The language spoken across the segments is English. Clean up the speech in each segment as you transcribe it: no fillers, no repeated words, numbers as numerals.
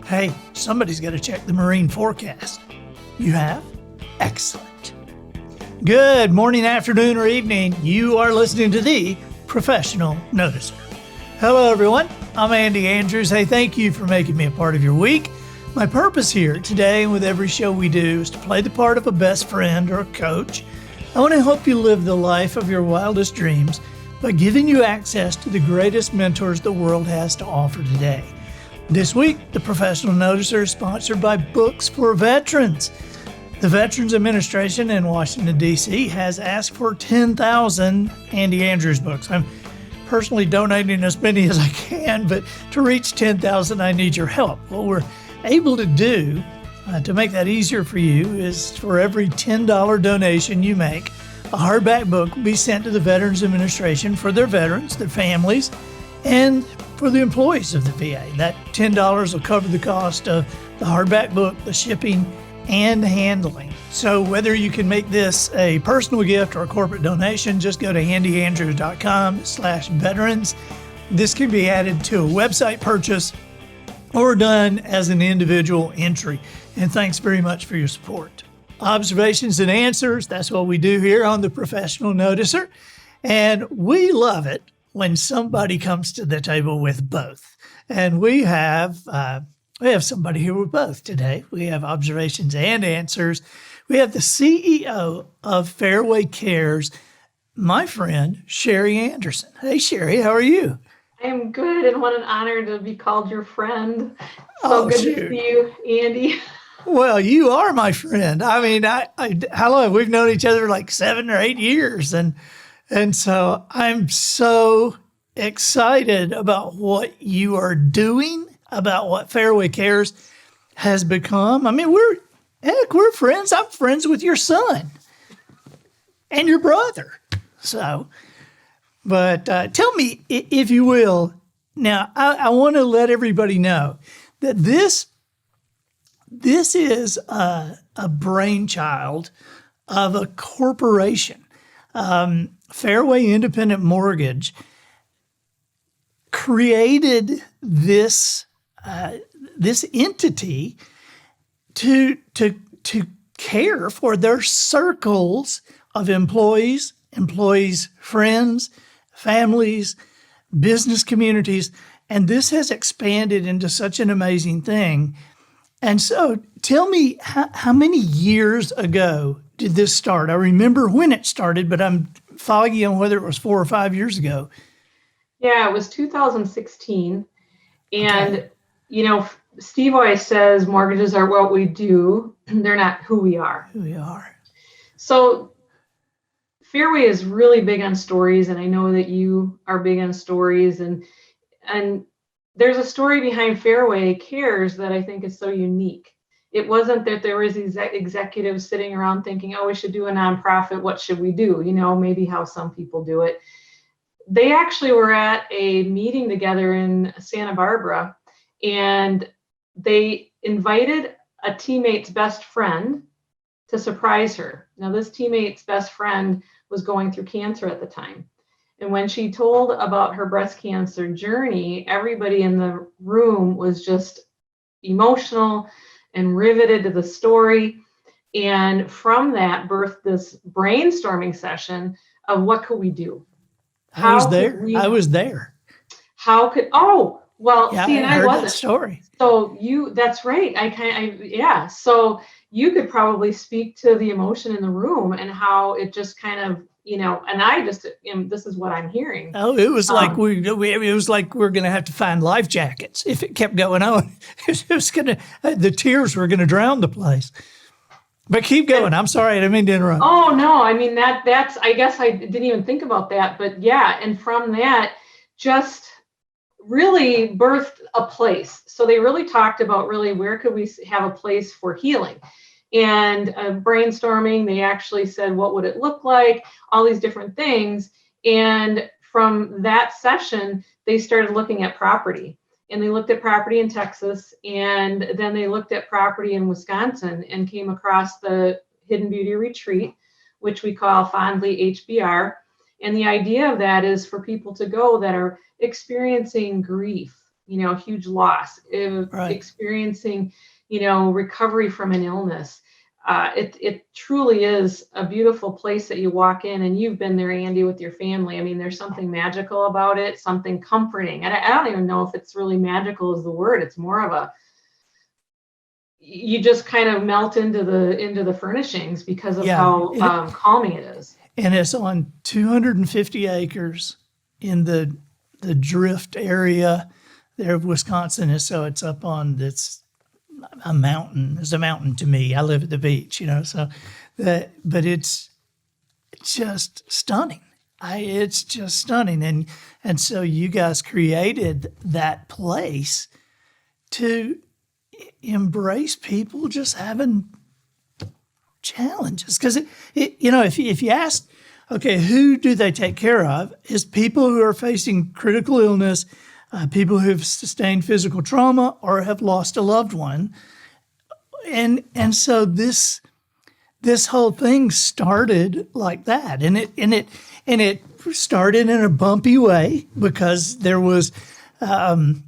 Hey, somebody's got to check the marine forecast. You have? Excellent. Good morning, afternoon, or evening. You are listening to the Professional Noticer. Hello, everyone. I'm Andy Andrews. Hey, thank you for making me a part of your week. My purpose here today and with every show we do is to play the part of a best friend or a coach. I want to help you live the life of your wildest dreams by giving you access to the greatest mentors the world has to offer today. This week, the Professional Noticer is sponsored by Books for Veterans. The Veterans Administration in Washington, D.C. has asked for 10,000 Andy Andrews books. I'm personally donating as many as I can, but to reach 10,000, I need your help. What we're able to do to make that easier for you is for every $10 donation you make, a hardback book will be sent to the Veterans Administration for their veterans, their families, and for the employees of the VA. That $10 will cover the cost of the hardback book, the shipping, and handling. So whether you can make this a personal gift or a corporate donation, just go to handyandrews.com/veterans. This can be added to a website purchase or done as an individual entry. And thanks very much for your support. Observations and answers, that's what we do here on the Professional Noticer. And we love it when somebody comes to the table with both. And we have somebody here with both today. We have observations and answers. We have the CEO of Fairway Cares, my friend, Sherri Anderson. Hey, Sherri, how are you? I'm good, and what an honor to be called your friend. So good to see you, Andy. Well, you are my friend. I mean, how long? We've known each other like 7 or 8 years. And so I'm so excited about what you are doing, about what Fairway Cares has become. I mean, we're friends. I'm friends with your son and your brother. So, but tell me, if you will, now I want to let everybody know that this is a brainchild of a corporation. Fairway Independent Mortgage created this entity to care for their circles of employees, friends, families, business communities, and this has expanded into such an amazing thing. And so tell me, how many years ago did this start? I remember when it started, but I'm foggy on whether it was 4 or 5 years ago. Yeah, it was 2016. And, okay. You know, Steve always says mortgages are what we do. They're not who we are. Who we are. So Fairway is really big on stories, and I know that you are big on stories. And there's a story behind Fairway Cares that I think is so unique. It wasn't that there was these executives sitting around thinking, oh, we should do a nonprofit. What should we do? You know, maybe how some people do it. They actually were at a meeting together in Santa Barbara, and they invited a teammate's best friend to surprise her. Now, this teammate's best friend was going through cancer at the time. And when she told about her breast cancer journey, everybody in the room was just emotional and riveted to the story. And from that birthed this brainstorming session of what could we do? I was there. How could, yeah, see, and I wasn't. That story. So that's right. So you could probably speak to the emotion in the room and how it just kind of, you know, and this is what I'm hearing. Oh, it was like it was like we're going to have to find life jackets if it kept going on. The tears were going to drown the place. But keep going. I'm sorry, I didn't mean to interrupt. Oh no, I mean that's. I guess I didn't even think about that, but yeah, and from that, just really birthed a place. So they really talked about really where could we have a place for healing. And brainstorming, they actually said, what would it look like? All these different things. And from that session, they started looking at property. And they looked at property in Texas, and then they looked at property in Wisconsin and came across the Hidden Beauty Retreat, which we call fondly HBR. And the idea of that is for people to go that are experiencing grief huge loss, Right. experiencing, recovery from an illness. It truly is a beautiful place that you walk in, and you've been there, Andy, with your family. I mean, there's something magical about it, something comforting. And I don't even know if it's really magical is the word. It's more of you just kind of melt into the furnishings because of Yeah. how calming it is. And it's on 250 acres in the drift area there of Wisconsin. And so it's up on a mountain. It's a mountain to me. I live at the beach, so but it's just stunning. It's just stunning. And so you guys created that place to embrace people just having challenges. Because if you ask, okay, who do they take care of? Is people who are facing critical illness, people who have sustained physical trauma or have lost a loved one. And so this whole thing started like that, and it started in a bumpy way because there was,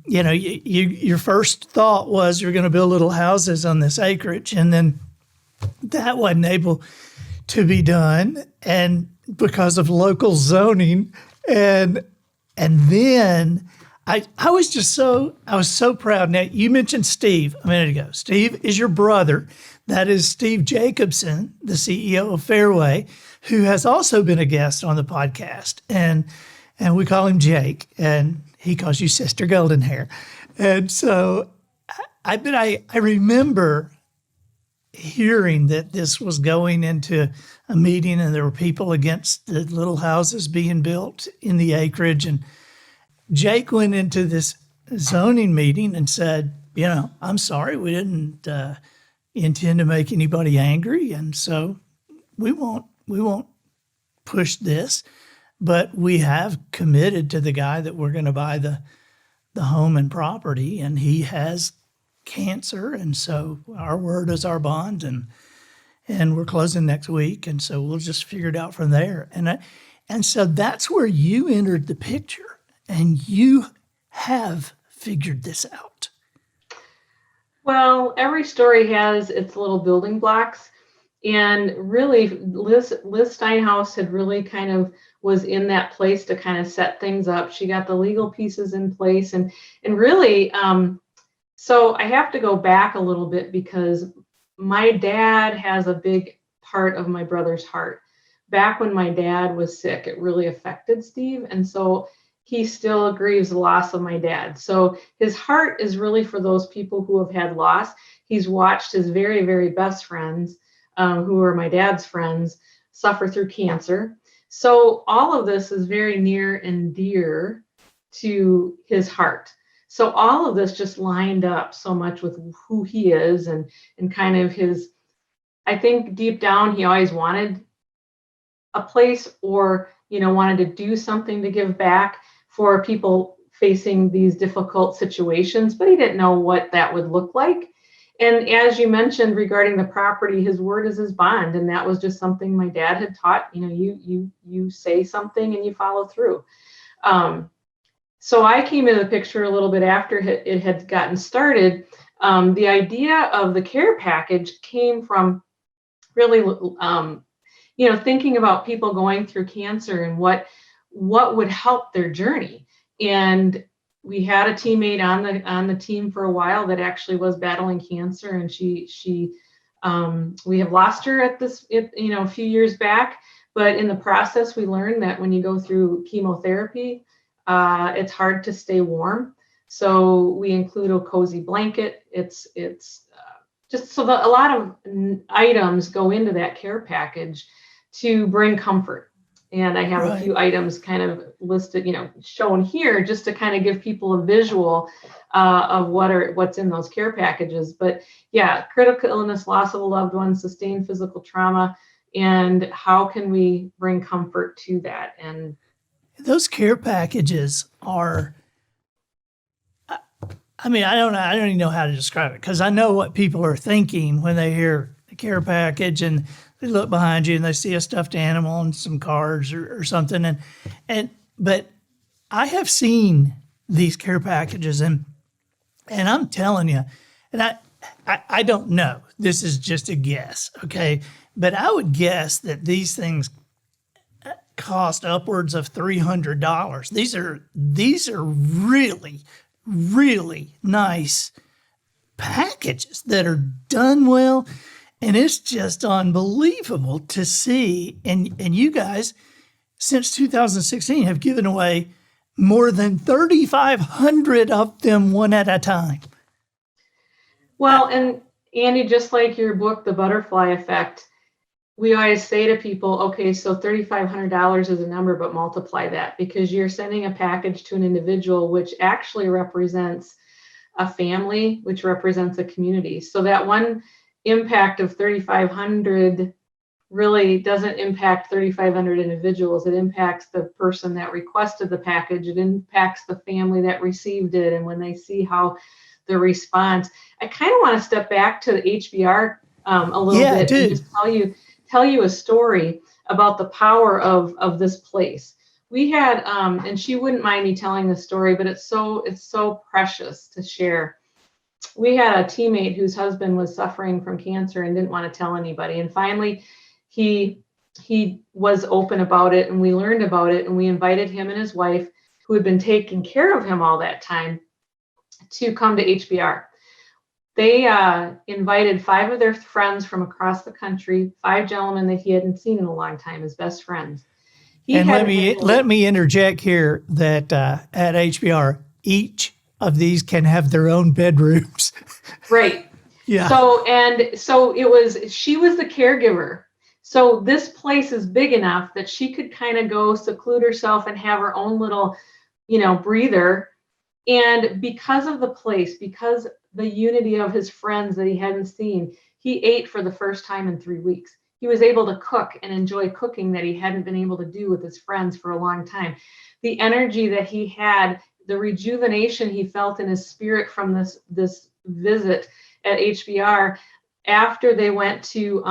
your first thought was you're going to build little houses on this acreage, and then that wasn't able to be done, and because of local zoning, and then I was so proud. Now, you mentioned Steve a minute ago. Steve is your brother. That is Steve Jacobson, the CEO of Fairway, who has also been a guest on the podcast. And we call him Jake, and he calls you Sister Golden Hair. And so I remember hearing that this was going into a meeting and there were people against the little houses being built in the acreage. And Jake went into this zoning meeting and said, I'm sorry, we didn't intend to make anybody angry. And so we won't push this, but we have committed to the guy that we're going to buy the home and property, and he has cancer. And so our word is our bond, and we're closing next week. And so we'll just figure it out from there. And so that's where you entered the picture. And you have figured this out. Well, every story has its little building blocks. And really, Liz Steinhaus had really kind of was in that place to kind of set things up. She got the legal pieces in place. And really, so I have to go back a little bit because my dad has a big part of my brother's heart. Back when my dad was sick, it really affected Steve. And so he still grieves the loss of my dad. So his heart is really for those people who have had loss. He's watched his very, very best friends, who are my dad's friends, suffer through cancer. So all of this is very near and dear to his heart. So all of this just lined up so much with who he is and kind of his, I think deep down, he always wanted a place or, wanted to do something to give back for people facing these difficult situations, but he didn't know what that would look like. And as you mentioned regarding the property, his word is his bond. And that was just something my dad had taught, you say something and you follow through. So I came into the picture a little bit after it had gotten started. The idea of the care package came from really, thinking about people going through cancer and what would help their journey. And we had a teammate on the team for a while that actually was battling cancer, and we have lost her a few years back. But in the process, we learned that when you go through chemotherapy, it's hard to stay warm. So we include a cozy blanket. It's just so that a lot of items go into that care package to bring comfort. And I have a few items kind of listed, shown here just to kind of give people a visual of what's in those care packages. But yeah, critical illness, loss of a loved one, sustained physical trauma, and how can we bring comfort to that? And those care packages are, I don't even know how to describe it, because I know what people are thinking when they hear the care package and they look behind you and they see a stuffed animal and some cards or something. But I have seen these care packages. And I'm telling you, and I don't know, this is just a guess, okay? But I would guess that these things cost upwards of $300. These are really, really nice packages that are done well. And it's just unbelievable to see. And you guys, since 2016, have given away more than 3,500 of them one at a time. Well, and Andy, just like your book, The Butterfly Effect, we always say to people, okay, so $3,500 is a number, but multiply that, because you're sending a package to an individual, which actually represents a family, which represents a community. So that one impact of 3,500 really doesn't impact 3,500 individuals. It impacts the person that requested the package. It impacts the family that received it. And when they see how the response, I kind of want to step back to the HBR a little bit and just tell you a story about the power of this place. We had, and she wouldn't mind me telling the story, but it's so precious to share. We had a teammate whose husband was suffering from cancer and didn't want to tell anybody. And finally, he was open about it, and we learned about it, and we invited him and his wife, who had been taking care of him all that time, to come to HBR. They invited 5 of their friends from across the country, 5 gentlemen that he hadn't seen in a long time, his best friends. Let me interject here that at HBR, each of these can have their own bedrooms. Right. Yeah. So she was the caregiver. So this place is big enough that she could kind of go seclude herself and have her own little, breather. And because of the place, because the unity of his friends that he hadn't seen, he ate for the first time in 3 weeks. He was able to cook and enjoy cooking that he hadn't been able to do with his friends for a long time. The energy that he had, the rejuvenation he felt in his spirit from this visit at HBR. After they went to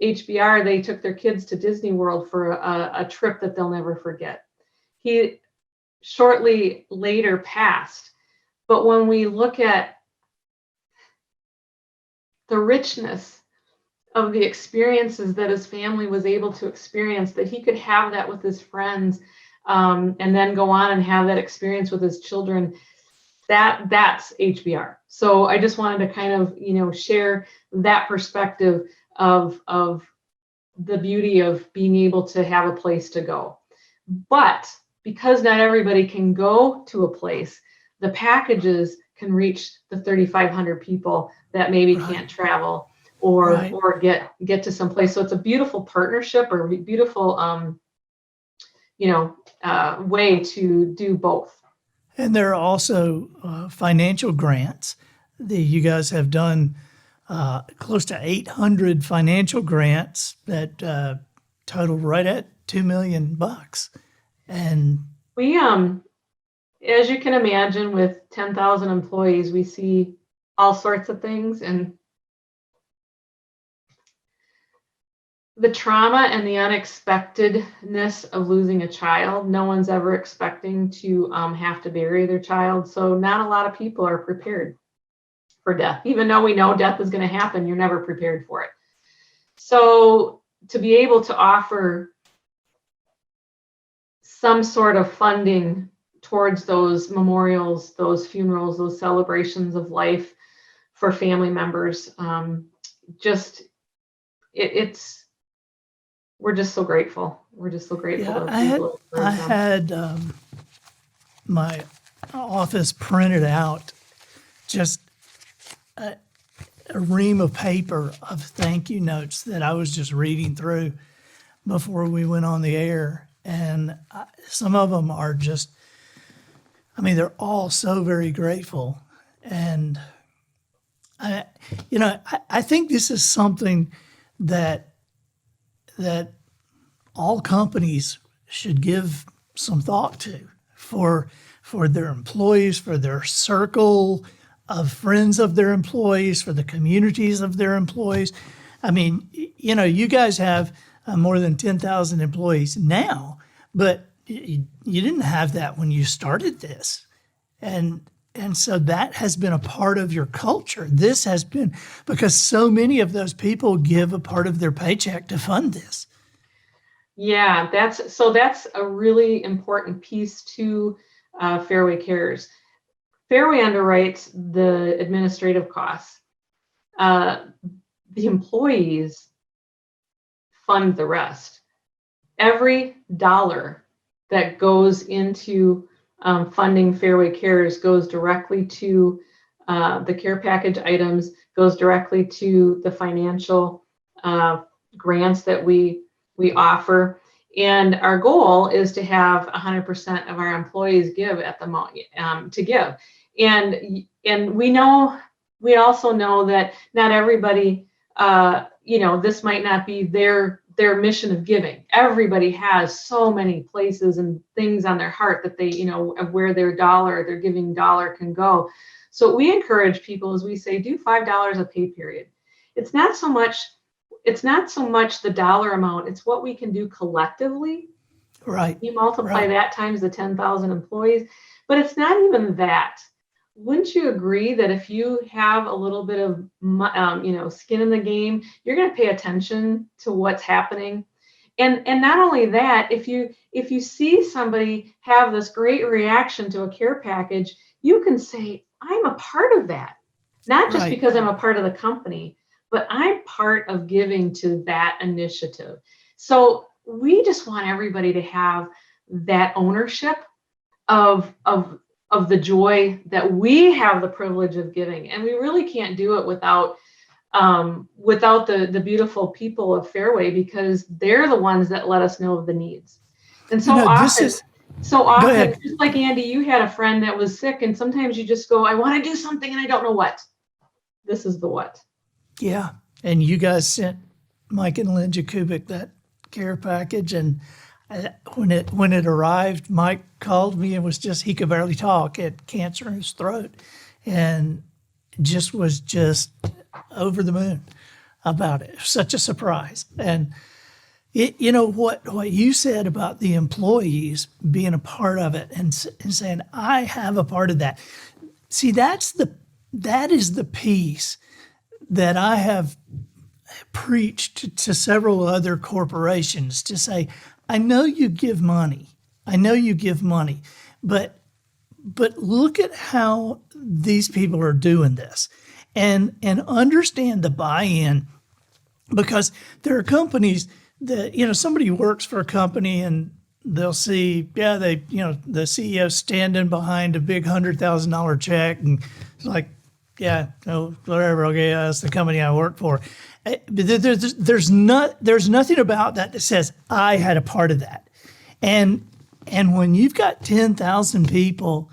HBR, they took their kids to Disney World for a trip that they'll never forget. He shortly later passed. But when we look at the richness of the experiences that his family was able to experience, that he could have that with his friends, and then go on and have that experience with his children, that's HBR. So I just wanted to kind of, share that perspective of the beauty of being able to have a place to go. But because not everybody can go to a place, the packages can reach the 3,500 people that maybe can't travel or get to some place. So it's a beautiful partnership, or beautiful way to do both. And there are also financial grants that you guys have done, close to 800 financial grants that total right at $2 million. And we, as you can imagine, with 10,000 employees, we see all sorts of things, and the trauma and the unexpectedness of losing a child. No one's ever expecting to have to bury their child. So not a lot of people are prepared for death. Even though we know death is going to happen, you're never prepared for it. So to be able to offer some sort of funding towards those memorials, those funerals, those celebrations of life for family members, we're just so grateful. We're just so grateful. Yeah, I had my office printed out just a ream of paper of thank you notes that I was just reading through before we went on the air. And some of them are just, they're all so very grateful. And I think this is something that all companies should give some thought to for their employees, for their circle of friends of their employees, for the communities of their employees. You guys have more than 10,000 employees now, but you didn't have that when you started this. And so that has been a part of your culture. This has been because so many of those people give a part of their paycheck to fund this. Yeah, that's a really important piece to Fairway Cares. Fairway underwrites the administrative costs. The employees fund the rest. Every dollar that goes into funding Fairway Cares goes directly to the care package items, goes directly to the financial grants that we offer. And our goal is to have 100% of our employees give at the moment to give. And we also know that not everybody, this might not be their mission of giving. Everybody has so many places and things on their heart that they, of where their giving dollar can go. So we encourage people, as we say, do $5 a pay period. It's not so much the dollar amount, it's what we can do collectively. Right. You multiply that times the 10,000 employees, but it's not even that. Wouldn't you agree that if you have a little bit of skin in the game, you're going to pay attention to what's happening? And not only that, if you see somebody have this great reaction to a care package, you can say, I'm a part of that. Not just because I'm a part of the company, but I'm part of giving to that initiative. So we just want everybody to have that ownership of the joy that we have the privilege of giving. And we really can't do it without the beautiful people of Fairway, because they're the ones that let us know of the needs. And so often, just like Andy, you had a friend that was sick, and sometimes you just go, I want to do something and I don't know what. This is the what. Yeah. And you guys sent Mike and Lynn Jakubik that care package, and when it arrived, Mike called me and he could barely talk, had cancer in his throat, and was over the moon about it. Such a surprise. And what you said about the employees being a part of it and saying, I have a part of that. See, that is the piece that I have preached to several other corporations, to say, I know you give money, but look at how these people are doing this, and understand the buy-in, because there are companies that, somebody works for a company and they'll see, the CEO standing behind a big $100,000 check, and it's like, whatever, okay, that's the company I work for. There's nothing about that says I had a part of that. And when you've got 10,000 people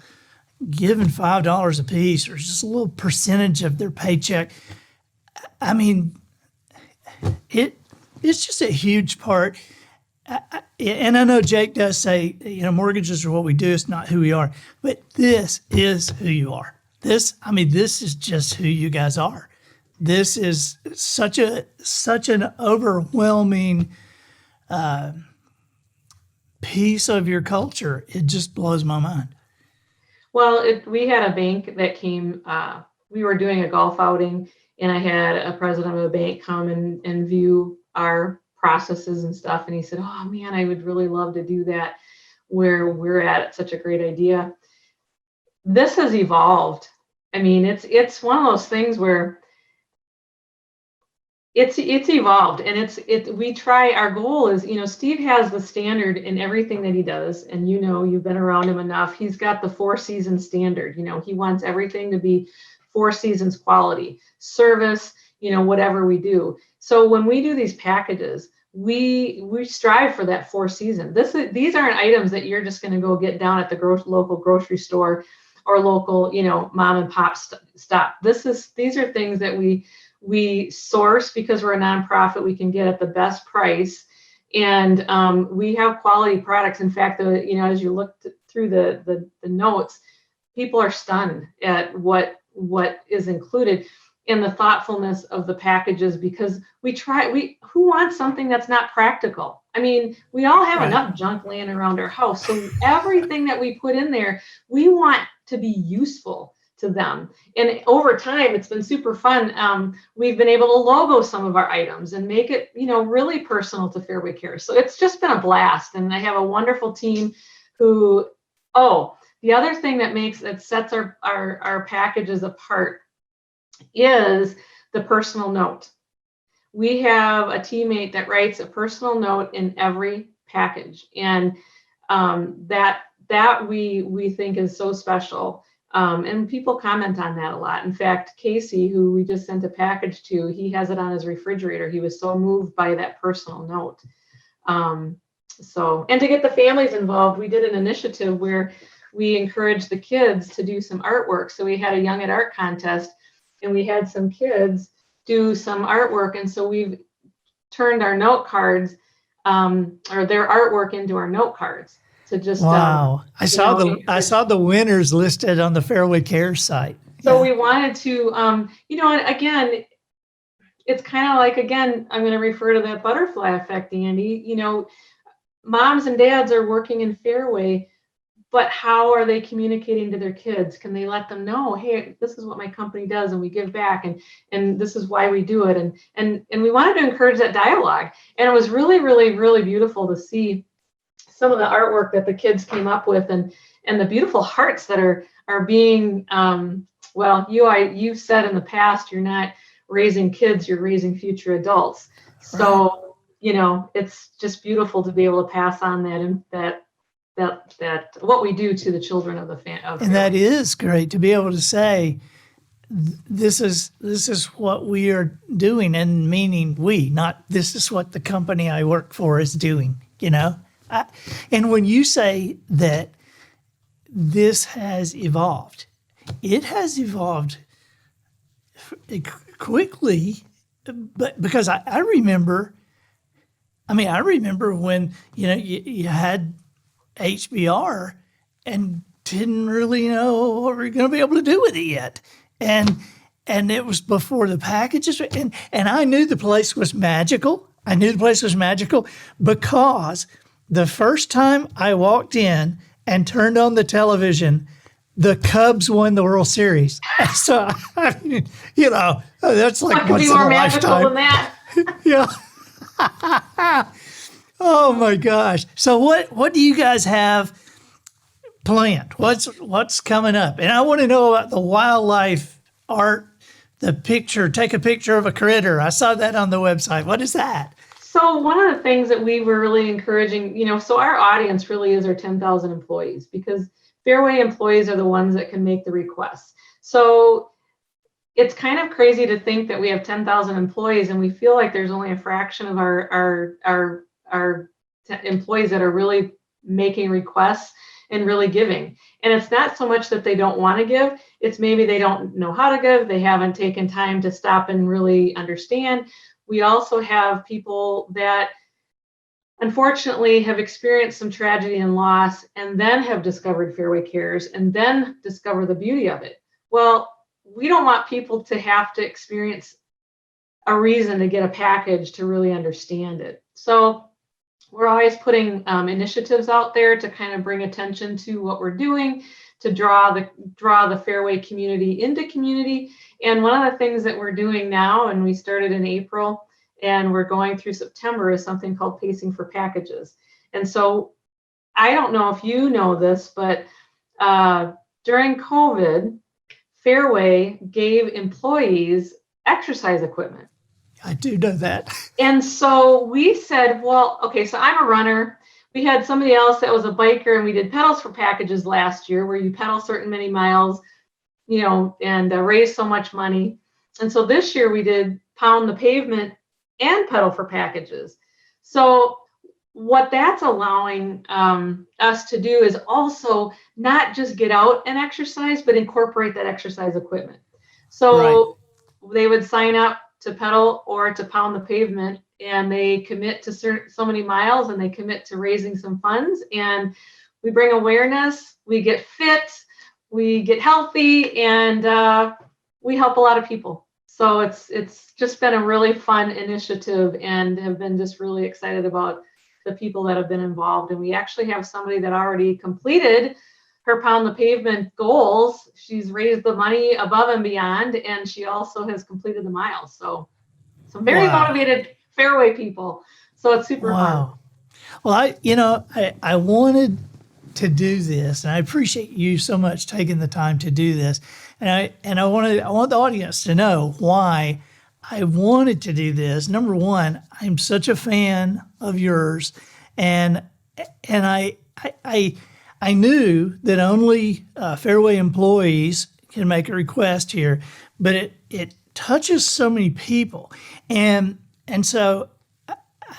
giving $5 a piece, or just a little percentage of their paycheck, I mean, it's just a huge part. And I know Jake does say, mortgages are what we do, it's not who we are. But this is who you are. This is just who you guys are. This is such an overwhelming piece of your culture. It just blows my mind. Well, we had a bank that came, we were doing a golf outing, and I had a president of a bank come and view our processes and stuff. And he said, oh man, I would really love to do that where we're at. It's such a great idea. This has evolved. I mean, it's one of those things where it's evolved, and we try. Our goal is, Steve has the standard in everything that he does, and you've been around him enough. He's got the 4-season standard. He wants everything to be 4 seasons quality, service, whatever we do. So when we do these packages, we strive for that 4 season. These aren't items that you're just going to go get down at the local grocery store or local, mom and pop stop. These are things that we source because we're a nonprofit. We can get at the best price, and we have quality products. In fact, as you look through the notes, people are stunned at what is included. in the thoughtfulness of the packages, because who wants something that's not practical? I mean, we all have enough junk laying around our house. So everything that we put in there, we want to be useful to them. And over time, it's been super fun. We've been able to logo some of our items and make it, really personal to Fairway Cares. So it's just been a blast. And I have a wonderful team who, the other thing that sets our packages apart is the personal note. We have a teammate that writes a personal note in every package, and that we think is so special. And people comment on that a lot. In fact, Casey, who we just sent a package to, he has it on his refrigerator. He was so moved by that personal note. And to get the families involved, we did an initiative where we encouraged the kids to do some artwork. So we had a Young at Art contest, and we had some kids do some artwork. And so we've turned our note cards or their artwork into our note cards. To just wow, I saw the winners listed on the Fairway Cares site. So we wanted to, and again, it's kind of like, again, I'm going to refer to that butterfly effect, Andy. Moms and dads are working in Fairway, but how are they communicating to their kids? Can they let them know, hey, this is what my company does, and we give back, and this is why we do it, and we wanted to encourage that dialogue. And it was really, really, really beautiful to see some of the artwork that the kids came up with, and the beautiful hearts that are being, you've said in the past, you're not raising kids, you're raising future adults. So, it's just beautiful to be able to pass on that what we do to the children of the family. And that is great to be able to say, this is what we are doing, and meaning we, not this is what the company I work for is doing, and when you say that this has evolved, it has evolved quickly, but because I remember when, you had HBR and didn't really know what we were going to be able to do with it yet. And it was before the packages, and I knew the place was magical. Because the first time I walked in and turned on the television, the Cubs won the World Series. So, that's like what could be more magical than that? Yeah. Oh my gosh. So what do you guys have planned? What's coming up? And I want to know about the wildlife art, take a picture of a critter. I saw that on the website. What is that? So one of the things that we were really encouraging, so our audience really is our 10,000 employees, because Fairway employees are the ones that can make the requests. So it's kind of crazy to think that we have 10,000 employees and we feel like there's only a fraction of our employees that are really making requests and really giving. And it's not so much that they don't want to give, it's maybe they don't know how to give, they haven't taken time to stop and really understand. We also have people that unfortunately have experienced some tragedy and loss, and then have discovered Fairway Cares, and then discover the beauty of it. Well, we don't want people to have to experience a reason to get a package to really understand it. So we're always putting initiatives out there to kind of bring attention to what we're doing, to draw the Fairway community into community. And one of the things that we're doing now, and we started in April and we're going through September, is something called Pacing for Packages. And so I don't know if you know this, but during COVID, Fairway gave employees exercise equipment. I do know that. And so we said, well, okay, so I'm a runner. We had somebody else that was a biker, and we did pedals for packages last year, where you pedal certain many miles, and raise so much money. And so this year we did pound the pavement and pedal for packages. So what that's allowing us to do is also not just get out and exercise, but incorporate that exercise equipment. So They would sign up to pedal or to pound the pavement, and they commit to so many miles, and they commit to raising some funds, and we bring awareness, we get fit, we get healthy, and we help a lot of people. So it's just been a really fun initiative, and have been just really excited about the people that have been involved. And we actually have somebody that already completed her Pound the Pavement goals. She's raised the money above and beyond, and she also has completed the miles. So some very motivated Fairway people. So it's super fun. Well, I wanted to do this, and I appreciate you so much taking the time to do this. And I want the audience to know why I wanted to do this. Number one, I'm such a fan of yours, and I knew that only Fairway employees can make a request here, but it touches so many people, and so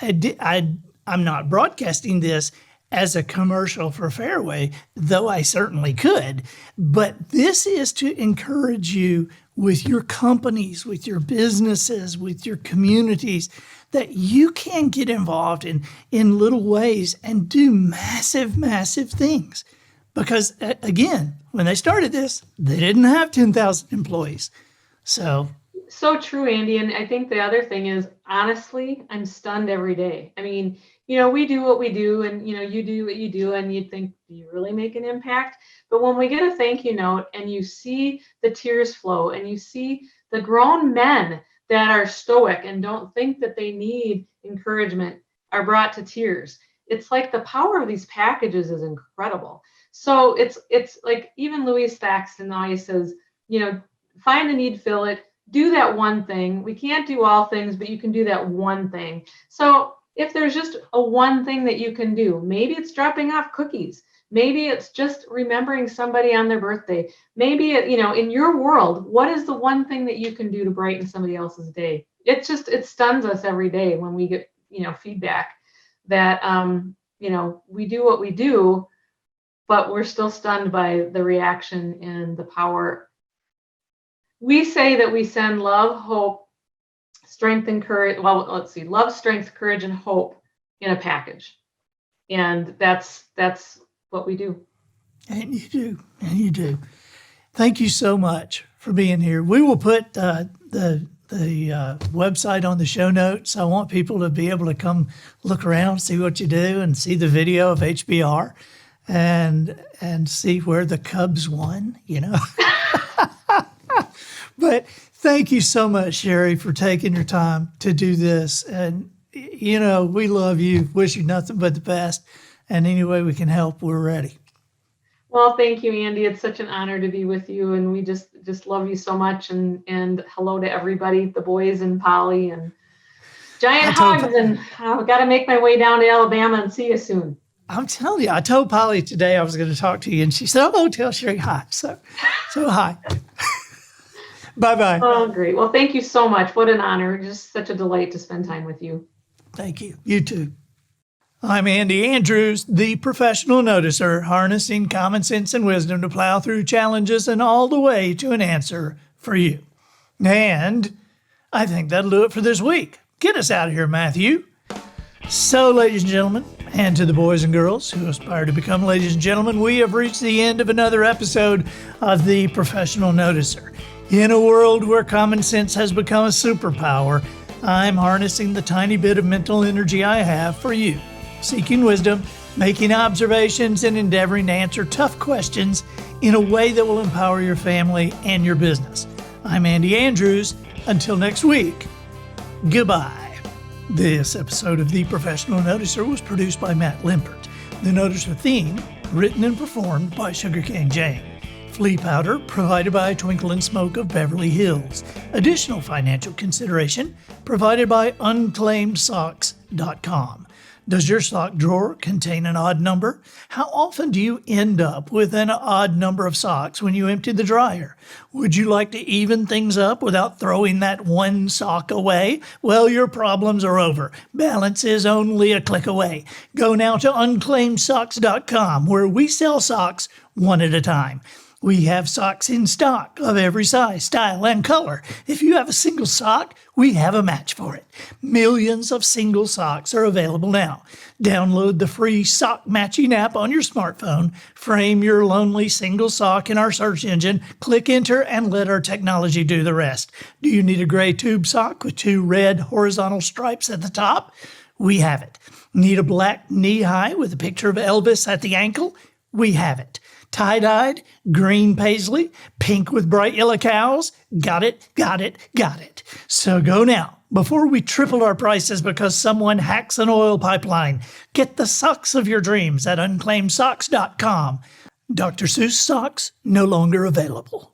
I'm not broadcasting this as a commercial for Fairway, though I certainly could. But this is to encourage you with your companies, with your businesses, with your communities, that you can get involved in little ways and do massive, massive things. Because again, when they started this, they didn't have 10,000 employees. So true, Andy. And I think the other thing is, honestly, I'm stunned every day. I mean, we do what we do, and, you do what you do, and you'd think, do you really make an impact? But when we get a thank you note and you see the tears flow, and you see the grown men that are stoic and don't think that they need encouragement are brought to tears, it's like the power of these packages is incredible. So it's like, even Louis Thaxton always says, find the need, fill it, do that one thing. We can't do all things, but you can do that one thing. So if there's just a one thing that you can do, maybe it's dropping off cookies. Maybe it's just remembering somebody on their birthday. Maybe, in your world, what is the one thing that you can do to brighten somebody else's day? It stuns us every day when we get, feedback that, we do what we do, but we're still stunned by the reaction and the power. We say that we send love, hope, strength, and courage. Well, let's see, love, strength, courage, and hope in a package. And that's what we do. And you do. Thank you so much for being here. We will put the website on the show notes. I want people to be able to come look around, see what you do, and see the video of HBR, and see where the Cubs won, But thank you so much, Sherri, for taking your time to do this. And, we love you, wish you nothing but the best. And any way we can help, we're ready. Well, thank you, Andy. It's such an honor to be with you. And we just love you so much. And hello to everybody, the boys and Polly, and giant hugs. And I've got to make my way down to Alabama and see you soon. I'm telling you, I told Polly today I was going to talk to you, and she said, "Oh, tell Sherri hi." So hi. Bye-bye. Oh, great. Well, thank you so much. What an honor. Just such a delight to spend time with you. Thank you. You too. I'm Andy Andrews, the professional noticer, harnessing common sense and wisdom to plow through challenges and all the way to an answer for you. And I think that'll do it for this week. Get us out of here, Matthew. So, ladies and gentlemen, and to the boys and girls who aspire to become ladies and gentlemen, we have reached the end of another episode of The Professional Noticer. In a world where common sense has become a superpower, I'm harnessing the tiny bit of mental energy I have for you, seeking wisdom, making observations, and endeavoring to answer tough questions in a way that will empower your family and your business. I'm Andy Andrews. Until next week, goodbye. This episode of The Professional Noticer was produced by Matt Limpert. The Noticer theme, written and performed by Sugarcane Jane. Flea powder provided by Twinkle and Smoke of Beverly Hills. Additional financial consideration provided by unclaimedsocks.com. Does your sock drawer contain an odd number? How often do you end up with an odd number of socks when you empty the dryer? Would you like to even things up without throwing that one sock away? Well, your problems are over. Balance is only a click away. Go now to unclaimedsocks.com, where we sell socks one at a time. We have socks in stock of every size, style, and color. If you have a single sock, we have a match for it. Millions of single socks are available now. Download the free sock matching app on your smartphone, frame your lonely single sock in our search engine, click enter, and let our technology do the rest. Do you need a gray tube sock with 2 red horizontal stripes at the top? We have it. Need a black knee-high with a picture of Elvis at the ankle? We have it. Tie-dyed, green paisley, pink with bright yellow cows? Got it, got it, got it. So go now, before we triple our prices because someone hacks an oil pipeline. Get the socks of your dreams at unclaimsocks.com. Dr. Seuss socks no longer available.